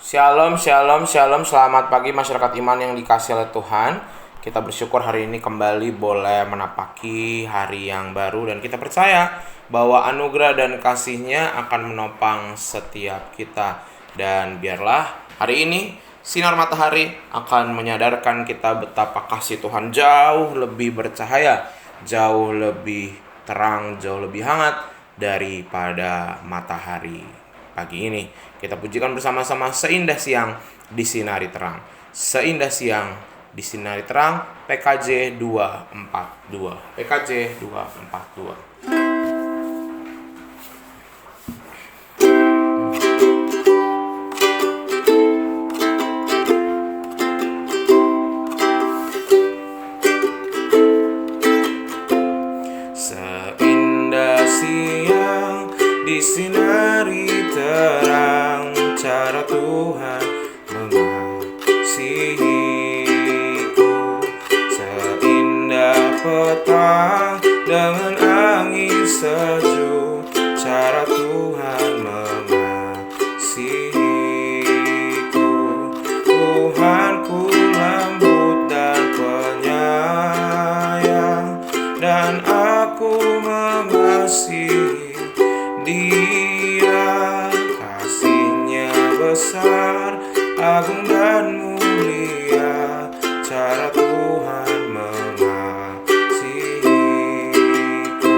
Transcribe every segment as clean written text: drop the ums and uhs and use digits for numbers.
Shalom, shalom, shalom. Selamat pagi masyarakat iman yang dikasihi oleh Tuhan. Kita bersyukur hari ini kembali boleh menapaki hari yang baru. Dan kita percaya bahwa anugerah dan kasih-Nya akan menopang setiap kita. Dan biarlah hari ini sinar matahari akan menyadarkan kita betapa kasih Tuhan jauh lebih bercahaya, jauh lebih terang, jauh lebih hangat daripada matahari. Pagi ini kita pujikan bersama-sama seindah siang disinari terang. Seindah siang disinari terang. PKJ 242. PKJ 242. Seindah siang disinari terang, cara Tuhan mengasihiku. Seindah petang dengan angin sejuk, cara Tuhan mengasihiku. Tuhanku lembut dan penyayang, dan aku mengasihi Dia. Kasih-Nya besar, agung dan mulia, cara Tuhan mengasihiku.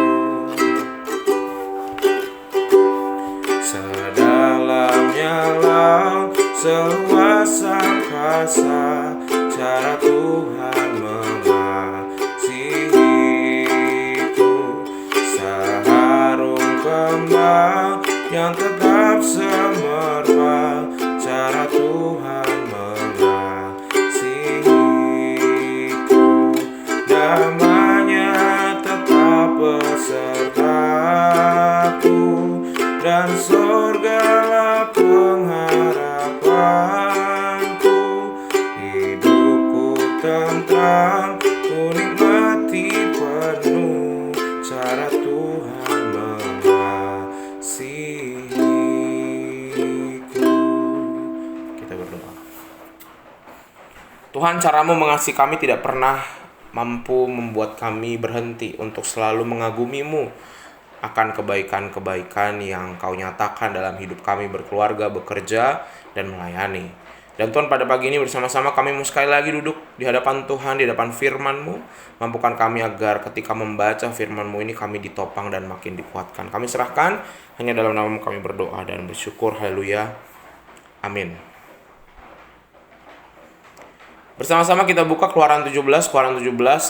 Sedalamnya laut, seluas angkasa, cara Tuhan mengasihiku. Seharum kembang yang tetap semerbak, cara Tuhan mengasihiku. Damai-Nya tetap besertaku, dan surgalah pengharapanku. Hidupku tentram, ku nikmati penuh, cara Tuhan mengasihiku. Kita berdoa. Tuhan, cara-Mu mengasihi kami tidak pernah mampu membuat kami berhenti untuk selalu mengagumi-Mu akan kebaikan-kebaikan yang Kau nyatakan dalam hidup kami berkeluarga, bekerja, dan melayani. Dan Tuhan, pada pagi ini bersama-sama kami mau sekali lagi duduk di hadapan Tuhan, di hadapan firman-Mu. Mampukan kami agar ketika membaca firman-Mu ini kami ditopang dan makin dikuatkan. Kami serahkan, hanya dalam nama-Mu kami berdoa dan bersyukur. Haleluya. Amin. Bersama-sama kita buka Keluaran 17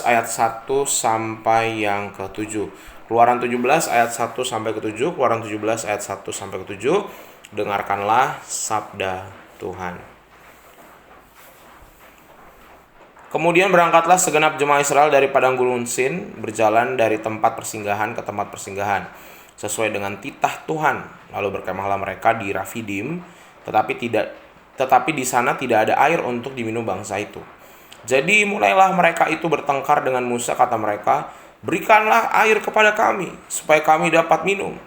ayat 1 sampai yang ke-7. Keluaran 17 ayat 1 sampai ke-7, Keluaran 17 ayat 1 sampai ke-7. Dengarkanlah sabda Tuhan. Kemudian berangkatlah segenap jemaah Israel dari padang gurun Sin, berjalan dari tempat persinggahan ke tempat persinggahan, sesuai dengan titah Tuhan. Lalu berkemahlah mereka di Rafidim, tetapi di sana tidak ada air untuk diminum bangsa itu. Jadi mulailah mereka itu bertengkar dengan Musa, kata mereka, "Berikanlah air kepada kami, supaya kami dapat minum."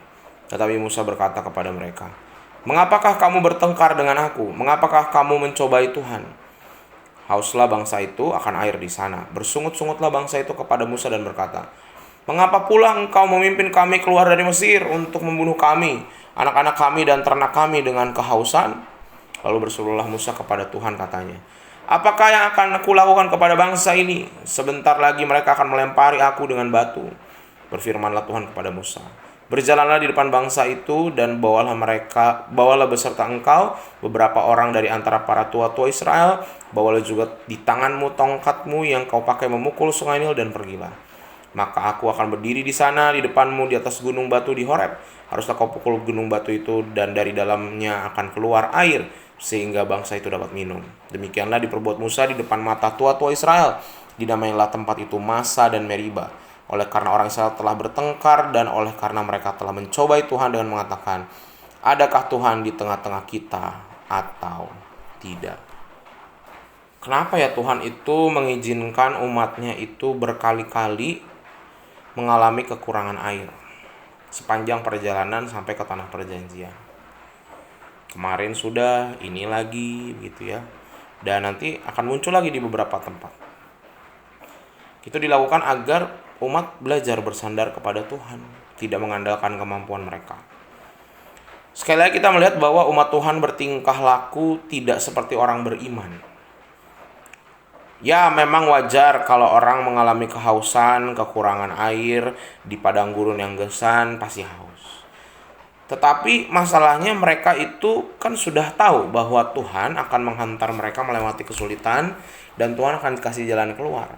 Tetapi Musa berkata kepada mereka, "Mengapakah kamu bertengkar dengan aku? Mengapakah kamu mencobai Tuhan?" Hauslah bangsa itu akan air di sana. Bersungut-sungutlah bangsa itu kepada Musa dan berkata, "Mengapa pula engkau memimpin kami keluar dari Mesir untuk membunuh kami, anak-anak kami dan ternak kami dengan kehausan?" Lalu berserulah Musa kepada Tuhan, katanya, "Apakah yang akan aku lakukan kepada bangsa ini? Sebentar lagi mereka akan melempari aku dengan batu." Berfirmanlah Tuhan kepada Musa, "Berjalanlah di depan bangsa itu dan bawalah beserta engkau beberapa orang dari antara para tua-tua Israel. Bawalah juga di tanganmu tongkatmu yang kau pakai memukul sungai Nil dan pergilah. Maka aku akan berdiri di sana di depanmu di atas gunung batu di Horeb. Haruslah kau pukul gunung batu itu dan dari dalamnya akan keluar air sehingga bangsa itu dapat minum." Demikianlah diperbuat Musa di depan mata tua-tua Israel. Dinamailah tempat itu Masa dan Meriba, oleh karena orang Israel telah bertengkar dan oleh karena mereka telah mencobai Tuhan dengan mengatakan, "Adakah Tuhan di tengah-tengah kita atau tidak?" Kenapa ya Tuhan itu mengizinkan umatnya itu berkali-kali mengalami kekurangan air sepanjang perjalanan sampai ke tanah perjanjian? Kemarin sudah, ini lagi gitu ya. Dan nanti akan muncul lagi di beberapa tempat. Itu dilakukan agar umat belajar bersandar kepada Tuhan, tidak mengandalkan kemampuan mereka. Sekali lagi kita melihat bahwa umat Tuhan bertingkah laku tidak seperti orang beriman. Ya, memang wajar kalau orang mengalami kehausan, kekurangan air di padang gurun yang gesan, pasti haus. Tetapi masalahnya mereka itu kan sudah tahu bahwa Tuhan akan menghantar mereka melewati kesulitan dan Tuhan akan kasih jalan keluar.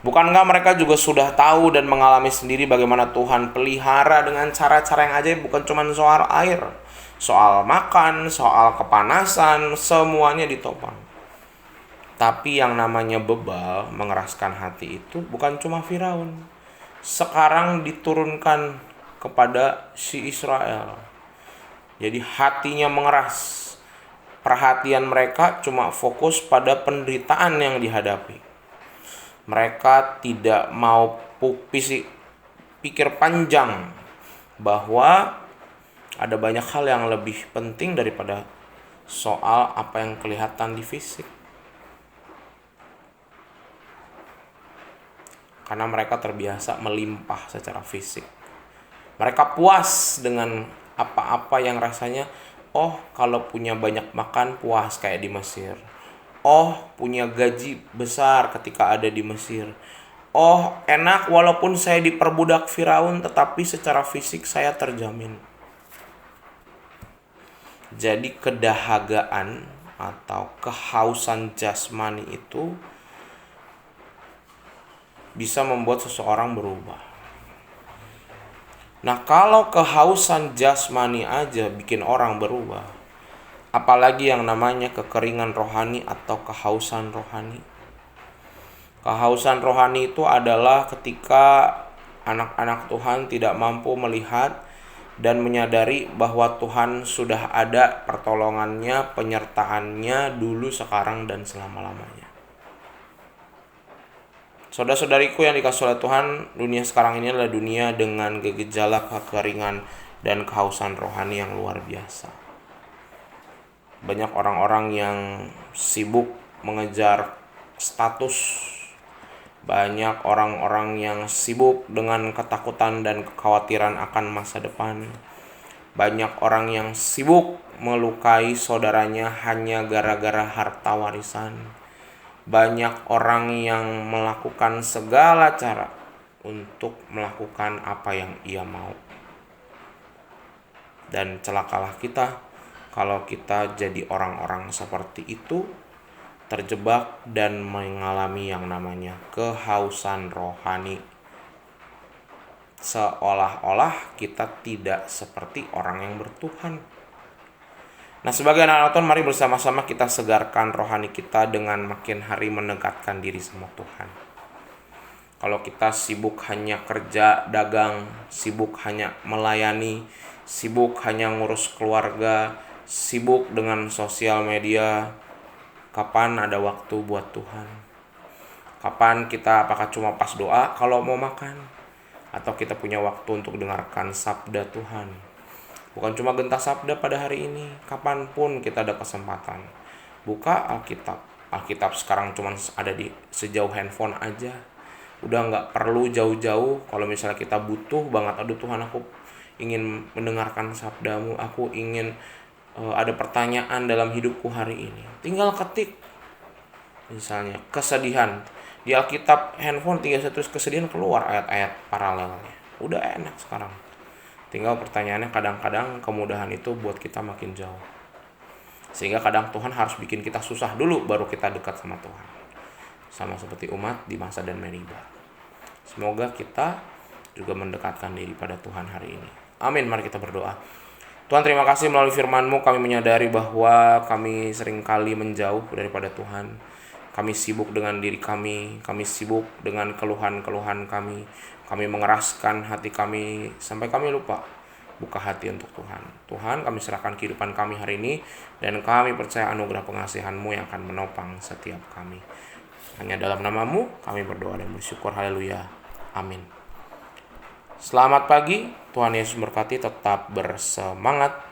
Bukankah mereka juga sudah tahu dan mengalami sendiri bagaimana Tuhan pelihara dengan cara-cara yang ajaib, bukan cuma soal air, soal makan, soal kepanasan, semuanya ditopang. Tapi yang namanya bebal, mengeraskan hati itu bukan cuma Firaun. Sekarang diturunkan kepada si Israel. Jadi hatinya mengeras. Perhatian mereka cuma fokus pada penderitaan yang dihadapi. Mereka tidak mau pikir panjang bahwa ada banyak hal yang lebih penting daripada soal apa yang kelihatan di fisik. Karena mereka terbiasa melimpah secara fisik. Mereka puas dengan apa-apa yang rasanya, kalau punya banyak makan puas kayak di Mesir. Punya gaji besar ketika ada di Mesir. Enak walaupun saya diperbudak Firaun, tetapi secara fisik saya terjamin. Jadi kedahagaan atau kehausan jasmani itu bisa membuat seseorang berubah. Nah, kalau kehausan jasmani aja bikin orang berubah, apalagi yang namanya kekeringan rohani atau kehausan rohani. Kehausan rohani itu adalah ketika anak-anak Tuhan tidak mampu melihat dan menyadari bahwa Tuhan sudah ada pertolongannya, penyertaannya dulu, sekarang, dan selama-lamanya. Saudara-saudariku yang dikasihi oleh Tuhan, dunia sekarang ini adalah dunia dengan gejala kekeringan dan kehausan rohani yang luar biasa. Banyak orang-orang yang sibuk mengejar status. Banyak orang-orang yang sibuk dengan ketakutan dan kekhawatiran akan masa depan. Banyak orang yang sibuk melukai saudaranya hanya gara-gara harta warisan. Banyak orang yang melakukan segala cara untuk melakukan apa yang ia mau. Dan celakalah kita kalau kita jadi orang-orang seperti itu, terjebak dan mengalami yang namanya kehausan rohani. Seolah-olah kita tidak seperti orang yang bertuhan. Nah, sebagai anak Tuhan, mari bersama-sama kita segarkan rohani kita dengan makin hari mendekatkan diri sama Tuhan. Kalau kita sibuk hanya kerja, dagang, sibuk hanya melayani, sibuk hanya ngurus keluarga, sibuk dengan sosial media, kapan ada waktu buat Tuhan? Kapan kita, apakah cuma pas doa kalau mau makan? Atau kita punya waktu untuk dengarkan sabda Tuhan? Bukan cuma genta sabda pada hari ini, kapanpun kita ada kesempatan. Buka Alkitab. Alkitab sekarang cuma ada di sejauh handphone aja. Udah gak perlu jauh-jauh. Kalau misalnya kita butuh banget, aduh Tuhan, aku ingin mendengarkan sabdamu, aku ingin ada pertanyaan dalam hidupku hari ini. Tinggal ketik. Misalnya kesedihan. Di Alkitab handphone tinggal tulis kesedihan, keluar ayat-ayat paralelnya. Udah enak sekarang. Tinggal pertanyaannya, kadang-kadang kemudahan itu buat kita makin jauh. Sehingga kadang Tuhan harus bikin kita susah dulu baru kita dekat sama Tuhan. Sama seperti umat di masa dan Meriba. Semoga kita juga mendekatkan diri pada Tuhan hari ini. Amin, mari kita berdoa. Tuhan, terima kasih melalui firman-Mu kami menyadari bahwa kami seringkali menjauh daripada Tuhan. Kami sibuk dengan diri kami sibuk dengan keluhan-keluhan kami mengeraskan hati kami sampai kami lupa buka hati untuk Tuhan. Tuhan, kami serahkan kehidupan kami hari ini dan kami percaya anugerah pengasihan-Mu yang akan menopang setiap kami. Hanya dalam nama-Mu kami berdoa dan bersyukur. Haleluya. Amin. Selamat pagi, Tuhan Yesus memberkati, tetap bersemangat.